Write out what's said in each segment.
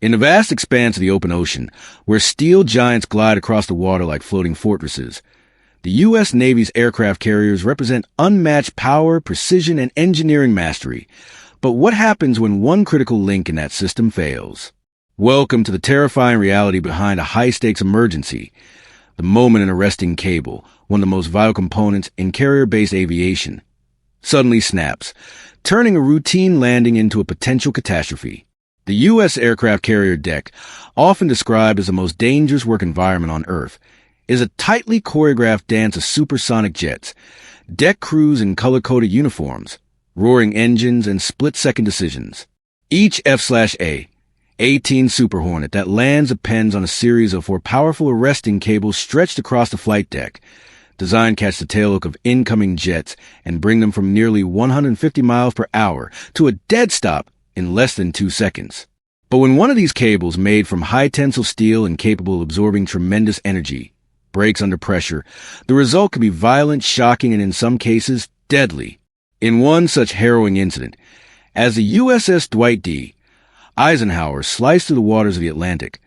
In the vast expanse of the open ocean, where steel giants glide across the water like floating fortresses, the U.S. Navy's aircraft carriers represent unmatched power, precision, and engineering mastery. But what happens when one critical link in that system fails? Welcome to the terrifying reality behind a high-stakes emergency, the moment an arresting cable, one of the most vital components in carrier-based aviation, suddenly snaps, turning a routine landing into a potential catastrophe. The U.S. aircraft carrier deck, often described as the most dangerous work environment on Earth, is a tightly choreographed dance of supersonic jets, deck crews in color-coded uniforms, roaring engines, and split-second decisions. Each F/A, 18 Super Hornet that lands depends on a series of four powerful arresting cables stretched across the flight deck, designed to catch the tailhook of incoming jets and bring them from nearly 150 miles per hour to a dead stop in less than 2 seconds. But when one of these cables, made from high-tensile steel and capable of absorbing tremendous energy, breaks under pressure, the result can be violent, shocking, and in some cases, deadly. In one such harrowing incident, as the USS Dwight D. Eisenhower sliced through the waters of the Atlantic,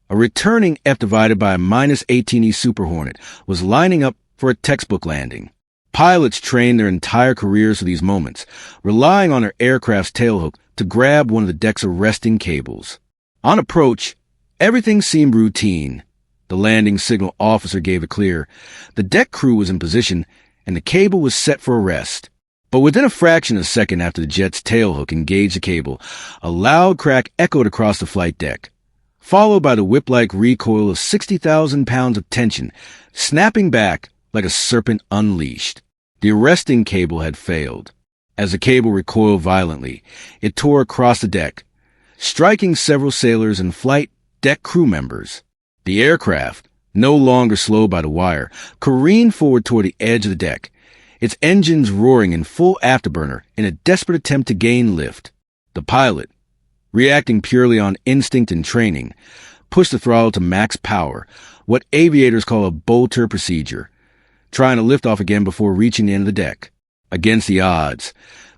a returning F divided by a -18E Super Hornet was lining up for a textbook landing. Pilots trained their entire careers for these moments, relying on their aircraft's tailhook to grab one of the deck's arresting cables. On approach, everything seemed routine. The landing signal officer gave it clear. The deck crew was in position, and the cable was set for arrest. But within a fraction of a second after the jet's tailhook engaged the cable, a loud crack echoed across the flight deck, followed by the whip-like recoil of 60,000 pounds of tension, snapping back like a serpent unleashed. The arresting cable had failed. As the cable recoiled violently, it tore across the deck, striking several sailors and flight deck crew members. The aircraft, no longer slowed by the wire, careened forward toward the edge of the deck, its engines roaring in full afterburner in a desperate attempt to gain lift. The pilot, reacting purely on instinct and training, pushed the throttle to max power, what aviators call a bolter procedure, trying to lift off again before reaching the end of the deck. Against the odds,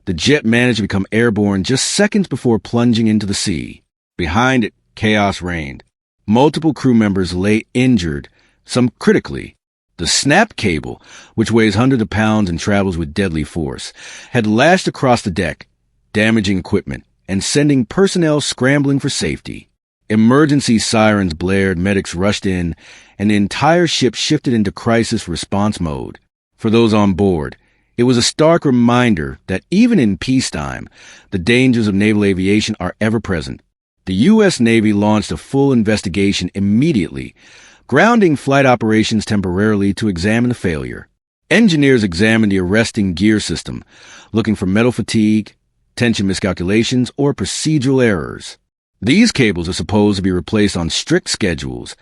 the jet managed to become airborne just seconds before plunging into the sea. Behind it, chaos reigned. Multiple crew members lay injured, some critically. The snap cable, which weighs hundreds of pounds and travels with deadly force, had lashed across the deck, damaging equipment and sending personnel scrambling for safety. Emergency sirens blared, medics rushed in, and the entire ship shifted into crisis response mode. For those on board, it was a stark reminder that even in peacetime, the dangers of naval aviation are ever present. The U.S. Navy launched a full investigation immediately, grounding flight operations temporarily to examine the failure. Engineers examined the arresting gear system, looking for metal fatigue, tension miscalculations, or procedural errors. These cables are supposed to be replaced on strict schedules,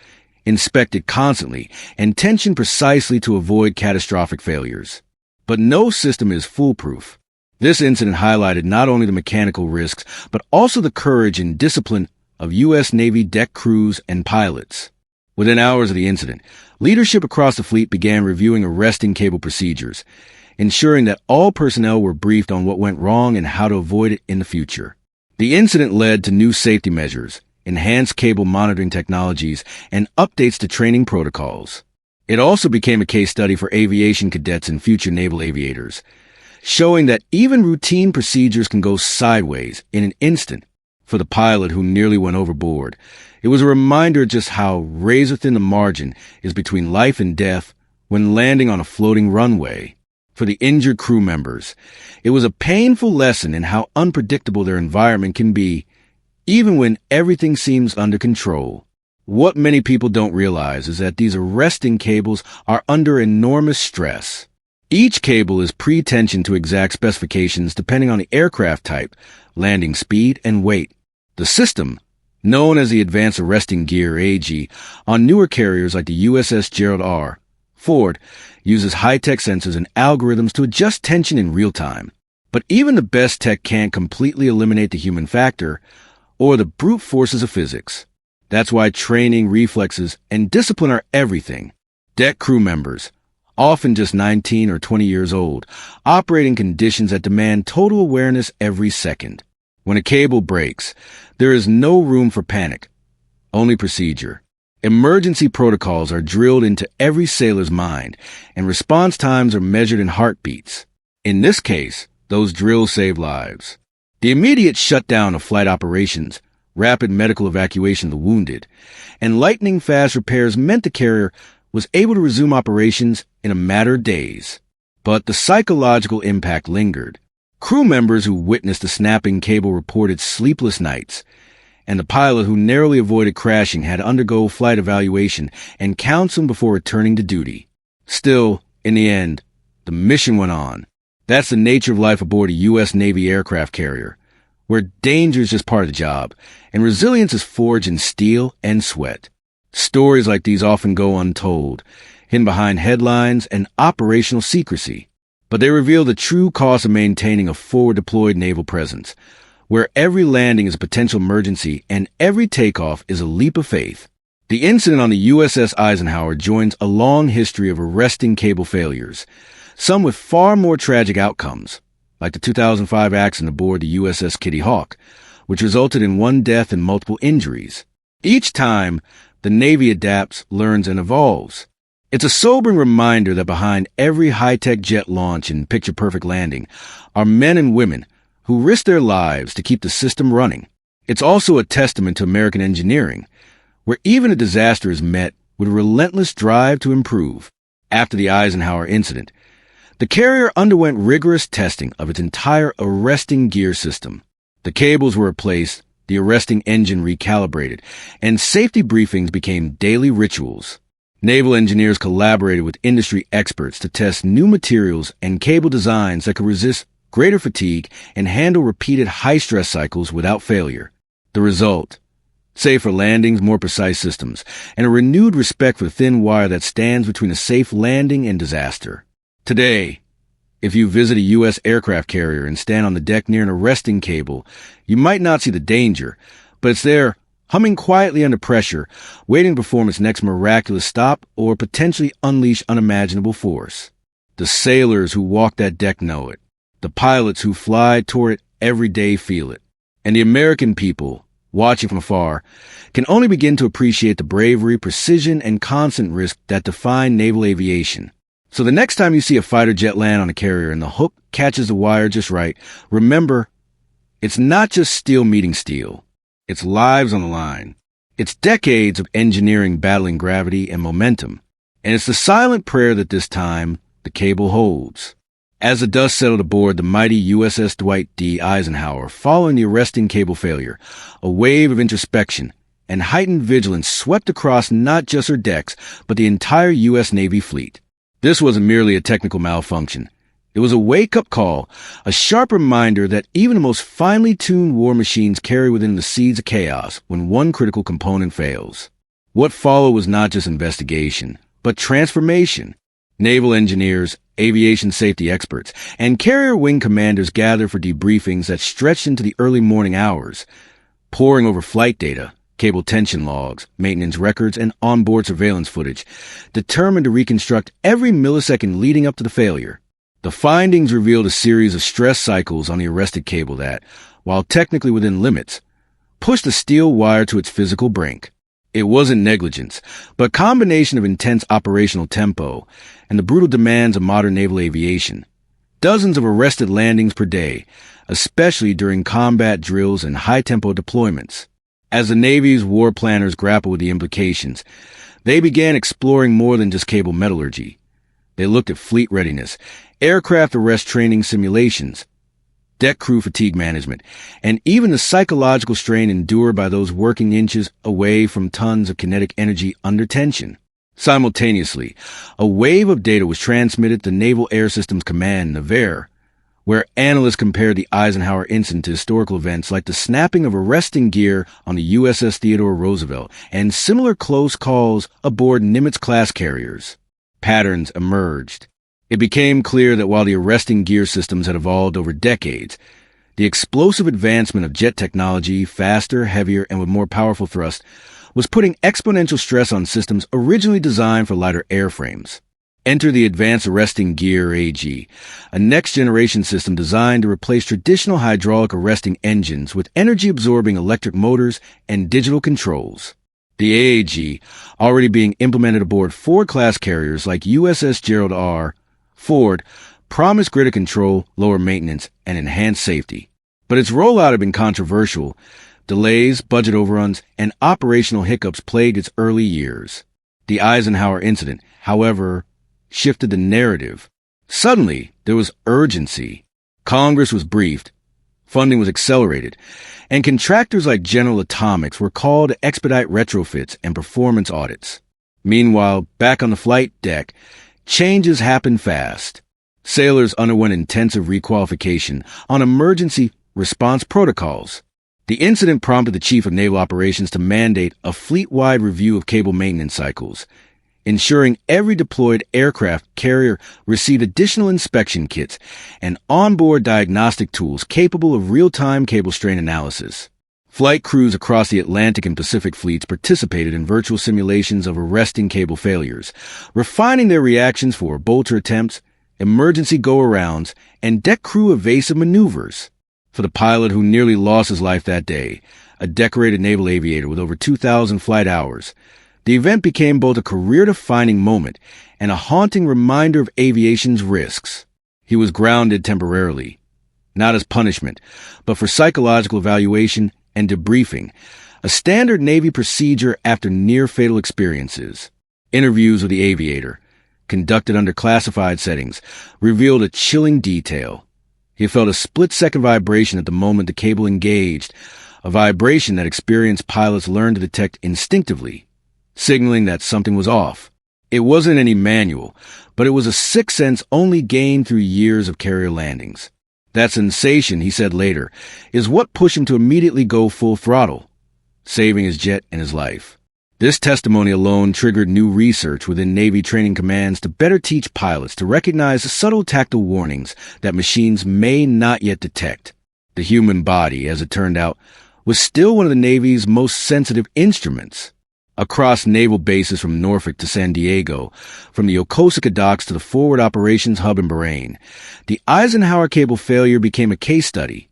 inspected constantly, and tensioned precisely to avoid catastrophic failures. But no system is foolproof. This incident highlighted not only the mechanical risks, but also the courage and discipline of U.S. Navy deck crews and pilots. Within hours of the incident, leadership across the fleet began reviewing arresting cable procedures, ensuring that all personnel were briefed on what went wrong and how to avoid it in the future. The incident led to new safety measures, enhanced cable monitoring technologies, and updates to training protocols. It also became a case study for aviation cadets and future naval aviators, showing that even routine procedures can go sideways in an instant. For the pilot who nearly went overboard, it was a reminder just how razor-thin the margin is between life and death when landing on a floating runway. For the injured crew members, it was a painful lesson in how unpredictable their environment can be, even when everything seems under control. What many people don't realize is that these arresting cables are under enormous stress. Each cable is pre-tensioned to exact specifications depending on the aircraft type, landing speed, and weight. The system, known as the Advanced Arresting Gear AG, on newer carriers like the USS Gerald R. Ford, uses high-tech sensors and algorithms to adjust tension in real time. But even the best tech can't completely eliminate the human factor or the brute forces of physics. That's why training, reflexes, and discipline are everything. Deck crew members, often just 19 or 20 years old, operate in conditions that demand total awareness every second. When a cable breaks, there is no room for panic, only procedure. Emergency protocols are drilled into every sailor's mind, and response times are measured in heartbeats. In this case, those drills save lives. The immediate shutdown of flight operations, rapid medical evacuation of the wounded, and lightning-fast repairs meant the carrier was able to resume operations in a matter of days. But the psychological impact lingered. Crew members who witnessed the snapping cable reported sleepless nights, and the pilot who narrowly avoided crashing had to undergo flight evaluation and counseling before returning to duty. Still, in the end, the mission went on. That's the nature of life aboard a U.S. Navy aircraft carrier, where danger is just part of the job, and resilience is forged in steel and sweat. Stories like these often go untold, hidden behind headlines and operational secrecy, but they reveal the true cost of maintaining a forward-deployed naval presence, where every landing is a potential emergency and every takeoff is a leap of faith. The incident on the USS Eisenhower joins a long history of arresting cable failures, some with far more tragic outcomes, like the 2005 accident aboard the USS Kitty Hawk, which resulted in one death and multiple injuries. Each time, the Navy adapts, learns, and evolves. It's a sobering reminder that behind every high-tech jet launch and picture-perfect landing are men and women who risk their lives to keep the system running. It's also a testament to American engineering, where even a disaster is met with a relentless drive to improve. After the Eisenhower incident, the carrier underwent rigorous testing of its entire arresting gear system. The cables were replaced, the arresting engine recalibrated, and safety briefings became daily rituals. Naval engineers collaborated with industry experts to test new materials and cable designs that could resist greater fatigue and handle repeated high-stress cycles without failure. The result: safer landings, more precise systems, and a renewed respect for the thin wire that stands between a safe landing and disaster. Today, if you visit a U.S. aircraft carrier and stand on the deck near an arresting cable, you might not see the danger, but it's there, humming quietly under pressure, waiting to perform its next miraculous stop or potentially unleash unimaginable force. The sailors who walk that deck know it. The pilots who fly toward it every day feel it. And the American people, watching from afar, can only begin to appreciate the bravery, precision, and constant risk that define naval aviation. So the next time you see a fighter jet land on a carrier and the hook catches the wire just right, remember, it's not just steel meeting steel. It's lives on the line. It's decades of engineering battling gravity and momentum. And it's the silent prayer that this time the cable holds. As the dust settled aboard the mighty USS Dwight D. Eisenhower following the arresting cable failure, a wave of introspection and heightened vigilance swept across not just her decks, but the entire U.S. Navy fleet. This wasn't merely a technical malfunction. It was a wake-up call, a sharp reminder that even the most finely tuned war machines carry within the seeds of chaos when one critical component fails. What followed was not just investigation, but transformation. Naval engineers, aviation safety experts, and carrier wing commanders gathered for debriefings that stretched into the early morning hours, poring over flight data, cable tension logs, maintenance records, and onboard surveillance footage, determined to reconstruct every millisecond leading up to the failure. The findings revealed a series of stress cycles on the arrested cable that, while technically within limits, pushed the steel wire to its physical brink. It wasn't negligence, but a combination of intense operational tempo and the brutal demands of modern naval aviation. Dozens of arrested landings per day, especially during combat drills and high-tempo deployments. As the Navy's war planners grappled with the implications, they began exploring more than just cable metallurgy. They looked at fleet readiness, aircraft arrest training simulations, deck crew fatigue management, and even the psychological strain endured by those working inches away from tons of kinetic energy under tension. Simultaneously, a wave of data was transmitted to Naval Air Systems Command, Naval, where analysts compared the Eisenhower incident to historical events like the snapping of arresting gear on the USS Theodore Roosevelt and similar close calls aboard Nimitz-class carriers. Patterns emerged. It became clear that while the arresting gear systems had evolved over decades, the explosive advancement of jet technology, faster, heavier, and with more powerful thrust, was putting exponential stress on systems originally designed for lighter airframes. Enter the Advanced Arresting Gear AG, a next-generation system designed to replace traditional hydraulic arresting engines with energy-absorbing electric motors and digital controls. The AAG, already being implemented aboard Ford-class carriers like USS Gerald R. Ford, promised greater control, lower maintenance, and enhanced safety. But its rollout had been controversial. Delays, budget overruns, and operational hiccups plagued its early years. The Eisenhower incident, however, shifted the narrative. Suddenly, there was urgency. Congress was briefed, funding was accelerated, and contractors like General Atomics were called to expedite retrofits and performance audits. Meanwhile, back on the flight deck, changes happened fast. Sailors underwent intensive requalification on emergency response protocols. The incident prompted the Chief of Naval Operations to mandate a fleet-wide review of cable maintenance cycles, ensuring every deployed aircraft carrier received additional inspection kits and onboard diagnostic tools capable of real-time cable strain analysis. Flight crews across the Atlantic and Pacific fleets participated in virtual simulations of arresting cable failures, refining their reactions for bolter attempts, emergency go-arounds, and deck crew evasive maneuvers. For the pilot who nearly lost his life that day, a decorated naval aviator with over 2,000 flight hours, the event became both a career-defining moment and a haunting reminder of aviation's risks. He was grounded temporarily, not as punishment, but for psychological evaluation and debriefing, a standard Navy procedure after near-fatal experiences. Interviews with the aviator, conducted under classified settings, revealed a chilling detail. He felt a split-second vibration at the moment the cable engaged, a vibration that experienced pilots learned to detect instinctively, signaling that something was off. It wasn't any manual, but it was a sixth sense only gained through years of carrier landings. That sensation, he said later, is what pushed him to immediately go full throttle, saving his jet and his life. This testimony alone triggered new research within Navy training commands to better teach pilots to recognize the subtle tactile warnings that machines may not yet detect. The human body, as it turned out, was still one of the Navy's most sensitive instruments. Across naval bases from Norfolk to San Diego, from the Yokosuka docks to the Forward Operations Hub in Bahrain, the Eisenhower cable failure became a case study,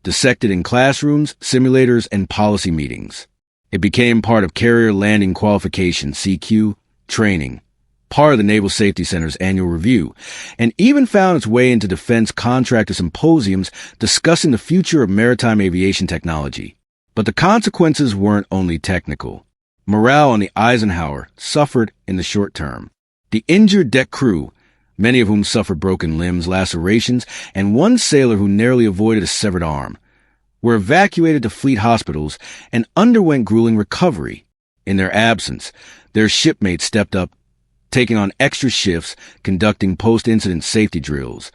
dissected in classrooms, simulators, and policy meetings. It became part of Carrier Landing Qualification (CQ) training, part of the Naval Safety Center's annual review, and even found its way into defense contractor symposiums discussing the future of maritime aviation technology. But the consequences weren't only technical. Morale on the Eisenhower suffered in the short term. The injured deck crew, many of whom suffered broken limbs, lacerations, and one sailor who narrowly avoided a severed arm, were evacuated to fleet hospitals and underwent grueling recovery. In their absence, their shipmates stepped up, taking on extra shifts, conducting post-incident safety drills,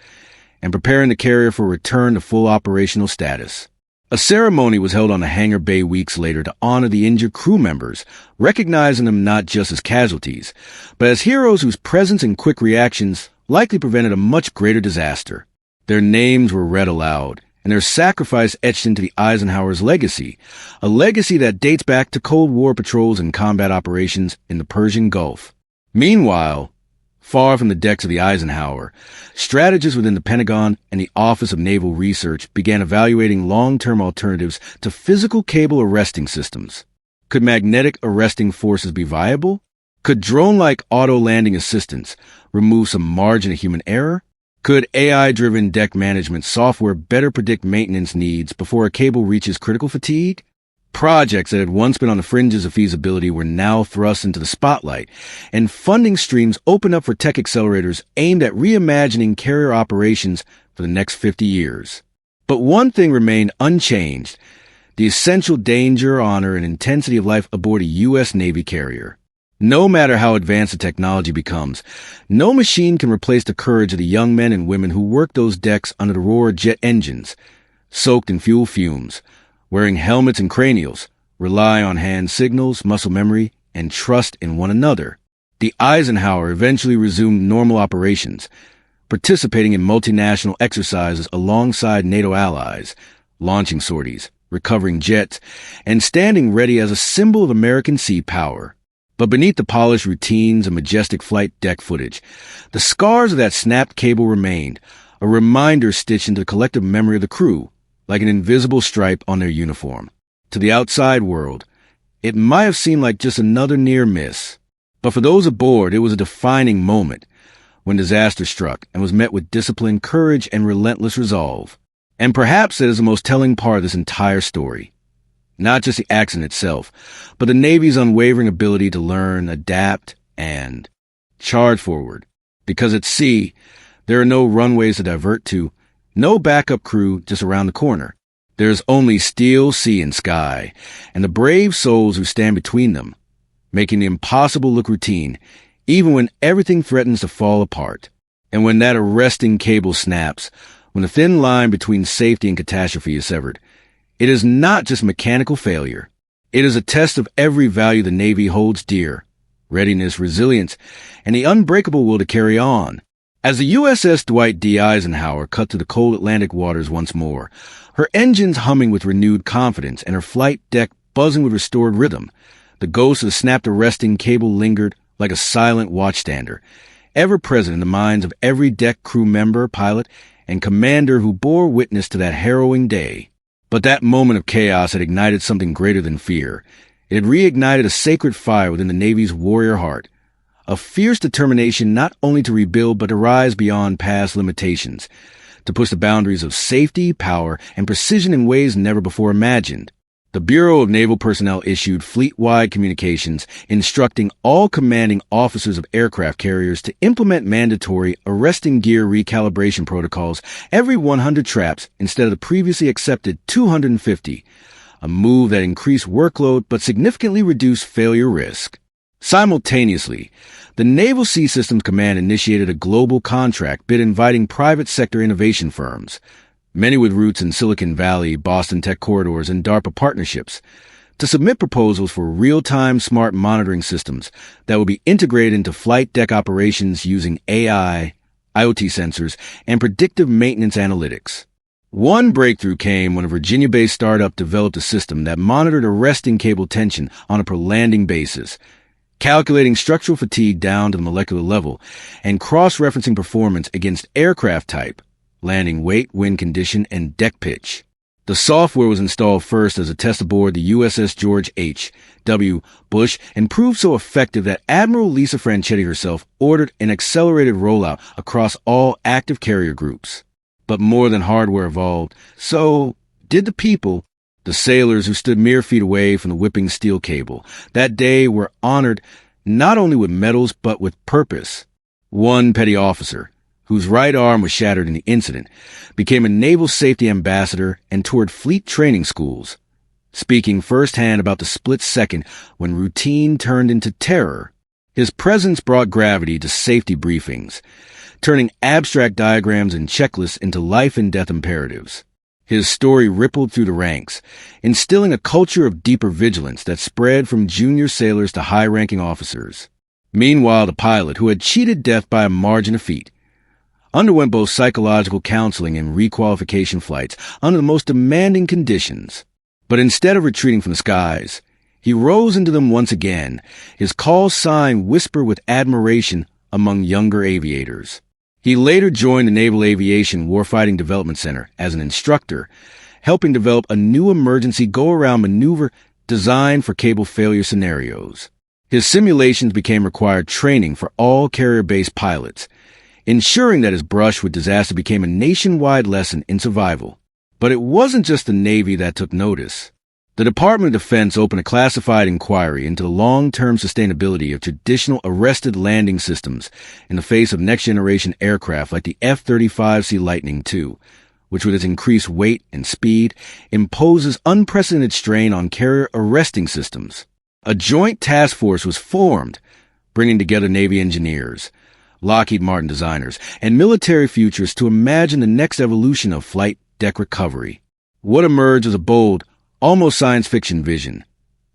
and preparing the carrier for return to full operational status. A ceremony was held on the hangar bay weeks later to honor the injured crew members, recognizing them not just as casualties, but as heroes whose presence and quick reactions likely prevented a much greater disaster. Their names were read aloud, and their sacrifice etched into the Eisenhower's legacy, a legacy that dates back to Cold War patrols and combat operations in the Persian Gulf. Meanwhile, far from the decks of the Eisenhower, strategists within the Pentagon and the Office of Naval Research began evaluating long-term alternatives to physical cable arresting systems. Could magnetic arresting forces be viable? Could drone-like auto-landing assistance remove some margin of human error? Could AI-driven deck management software better predict maintenance needs before a cable reaches critical fatigue? Projects that had once been on the fringes of feasibility were now thrust into the spotlight, and funding streams opened up for tech accelerators aimed at reimagining carrier operations for the next 50 years. But one thing remained unchanged: the essential danger, honor, and intensity of life aboard a U.S. Navy carrier. No matter how advanced the technology becomes, no machine can replace the courage of the young men and women who work those decks under the roar of jet engines, soaked in fuel fumes, wearing helmets and cranials, rely on hand signals, muscle memory, and trust in one another. The Eisenhower eventually resumed normal operations, participating in multinational exercises alongside NATO allies, launching sorties, recovering jets, and standing ready as a symbol of American sea power. But beneath the polished routines and majestic flight deck footage, the scars of that snapped cable remained, a reminder stitched into the collective memory of the crew, like an invisible stripe on their uniform. To the outside world, it might have seemed like just another near miss. But for those aboard, it was a defining moment when disaster struck and was met with discipline, courage, and relentless resolve. And perhaps that is the most telling part of this entire story. Not just the accident itself, but the Navy's unwavering ability to learn, adapt, and charge forward. Because at sea, there are no runways to divert to, no backup crew just around the corner. There's only steel, sea, and sky, and the brave souls who stand between them, making the impossible look routine, even when everything threatens to fall apart. And when that arresting cable snaps, when the thin line between safety and catastrophe is severed, it is not just mechanical failure. It is a test of every value the Navy holds dear: readiness, resilience, and the unbreakable will to carry on. As the USS Dwight D. Eisenhower cut through the cold Atlantic waters once more, her engines humming with renewed confidence and her flight deck buzzing with restored rhythm, the ghost of the snapped arresting cable lingered like a silent watchstander, ever present in the minds of every deck crew member, pilot, and commander who bore witness to that harrowing day. But that moment of chaos had ignited something greater than fear. It had reignited a sacred fire within the Navy's warrior heart, a fierce determination not only to rebuild but to rise beyond past limitations, to push the boundaries of safety, power, and precision in ways never before imagined. The Bureau of Naval Personnel issued fleet-wide communications instructing all commanding officers of aircraft carriers to implement mandatory arresting gear recalibration protocols every 100 traps instead of the previously accepted 250, a move that increased workload but significantly reduced failure risk. Simultaneously, the Naval Sea Systems Command initiated a global contract bid inviting private sector innovation firms, many with roots in Silicon Valley, Boston Tech corridors, and DARPA partnerships, to submit proposals for real-time smart monitoring systems that will be integrated into flight deck operations using AI, IoT sensors, and predictive maintenance analytics. One breakthrough came when a Virginia-based startup developed a system that monitored arresting cable tension on a per-landing basis, calculating structural fatigue down to the molecular level, and cross-referencing performance against aircraft type, landing weight, wind condition, and deck pitch. The software was installed first as a test aboard the USS George H.W. Bush and proved so effective that Admiral Lisa Franchetti herself ordered an accelerated rollout across all active carrier groups. But more than hardware evolved, so did the people. The sailors who stood mere feet away from the whipping steel cable that day were honored not only with medals but with purpose. One petty officer, whose right arm was shattered in the incident, became a naval safety ambassador and toured fleet training schools, speaking firsthand about the split second when routine turned into terror. His presence brought gravity to safety briefings, turning abstract diagrams and checklists into life and death imperatives. His story rippled through the ranks, instilling a culture of deeper vigilance that spread from junior sailors to high-ranking officers. Meanwhile, the pilot, who had cheated death by a margin of feet, underwent both psychological counseling and requalification flights under the most demanding conditions. But instead of retreating from the skies, he rose into them once again, his call sign whispered with admiration among younger aviators. He later joined the Naval Aviation Warfighting Development Center as an instructor, helping develop a new emergency go-around maneuver designed for cable failure scenarios. His simulations became required training for all carrier-based pilots, ensuring that his brush with disaster became a nationwide lesson in survival. But it wasn't just the Navy that took notice. The Department of Defense opened a classified inquiry into the long-term sustainability of traditional arrested landing systems in the face of next-generation aircraft like the F-35C Lightning II, which with its increased weight and speed imposes unprecedented strain on carrier arresting systems. A joint task force was formed, bringing together Navy engineers, Lockheed Martin designers, and military futurists to imagine the next evolution of flight deck recovery. What emerged was a bold, almost science fiction vision.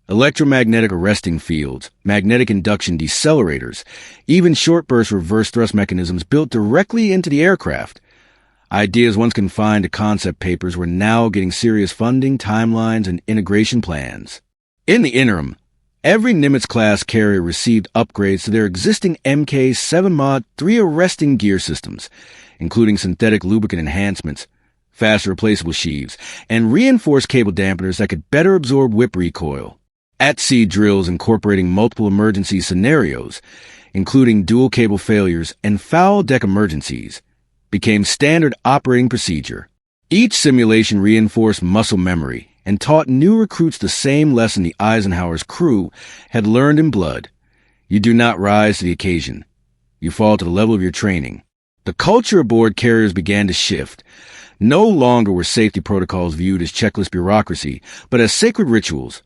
Electromagnetic arresting fields, magnetic induction decelerators, even short-burst reverse thrust mechanisms built directly into the aircraft. Ideas once confined to concept papers were now getting serious funding, timelines, and integration plans. In the interim, Every Nimitz-class carrier received upgrades to their existing Mk7 Mod 3 arresting gear systems, including synthetic lubricant enhancements, fast replaceable sheaves, and reinforced cable dampeners that could better absorb whip recoil. At-sea drills incorporating multiple emergency scenarios, including dual cable failures and foul deck emergencies, became standard operating procedure. Each simulation reinforced muscle memory and taught new recruits the same lesson the Eisenhower's crew had learned in blood. You do not rise to the occasion. You fall to the level of your training. The culture aboard carriers began to shift. No longer were safety protocols viewed as checklist bureaucracy, but as sacred rituals,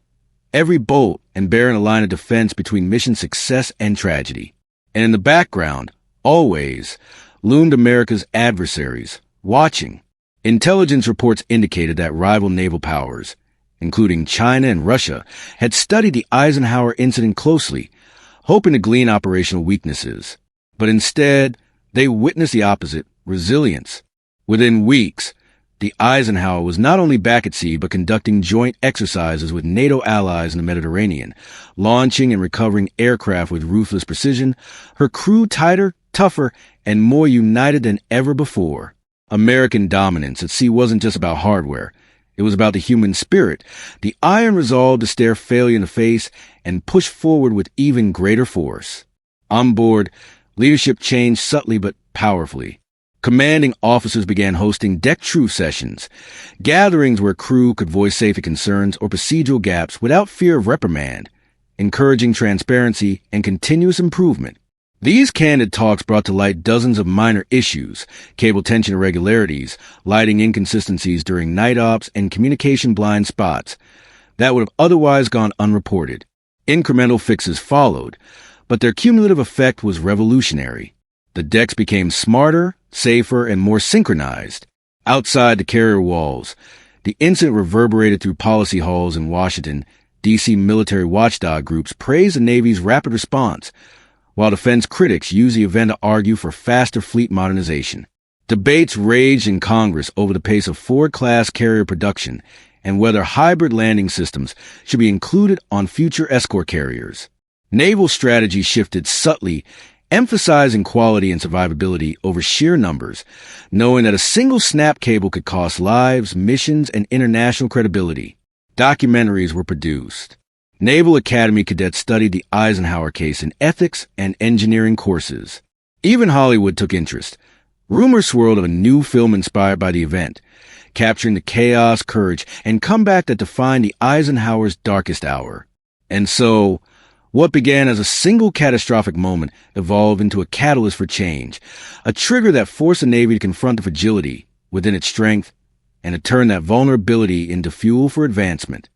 every bolt and bearing a line of defense between mission success and tragedy. And in the background, always, loomed America's adversaries, watching. Intelligence reports indicated that rival naval powers, including China and Russia, had studied the Eisenhower incident closely, hoping to glean operational weaknesses. But instead, they witnessed the opposite, resilience. Within weeks, the Eisenhower was not only back at sea, but conducting joint exercises with NATO allies in the Mediterranean, launching and recovering aircraft with ruthless precision, her crew tighter, tougher, and more united than ever before. American dominance at sea wasn't just about hardware. It was about the human spirit, the iron resolve to stare failure in the face and push forward with even greater force. On board, leadership changed subtly but powerfully. Commanding officers began hosting deck truth sessions, gatherings where crew could voice safety concerns or procedural gaps without fear of reprimand, encouraging transparency and continuous improvement. These candid talks brought to light dozens of minor issues, cable tension irregularities, lighting inconsistencies during night ops, and communication blind spots that would have otherwise gone unreported. Incremental fixes followed, but their cumulative effect was revolutionary. The decks became smarter, safer, and more synchronized. Outside the carrier walls, the incident reverberated through policy halls in Washington. D.C. military watchdog groups praised the Navy's rapid response, while defense critics used the event to argue for faster fleet modernization. Debates raged in Congress over the pace of Ford-class carrier production and whether hybrid landing systems should be included on future escort carriers. Naval strategy shifted subtly, emphasizing quality and survivability over sheer numbers, knowing that a single snap cable could cost lives, missions, and international credibility. Documentaries were produced. Naval Academy cadets studied the Eisenhower case in ethics and engineering courses. Even Hollywood took interest. Rumors swirled of a new film inspired by the event, capturing the chaos, courage, and comeback that defined the Eisenhower's darkest hour. And so, what began as a single catastrophic moment evolved into a catalyst for change, a trigger that forced the Navy to confront the fragility within its strength and to turn that vulnerability into fuel for advancement.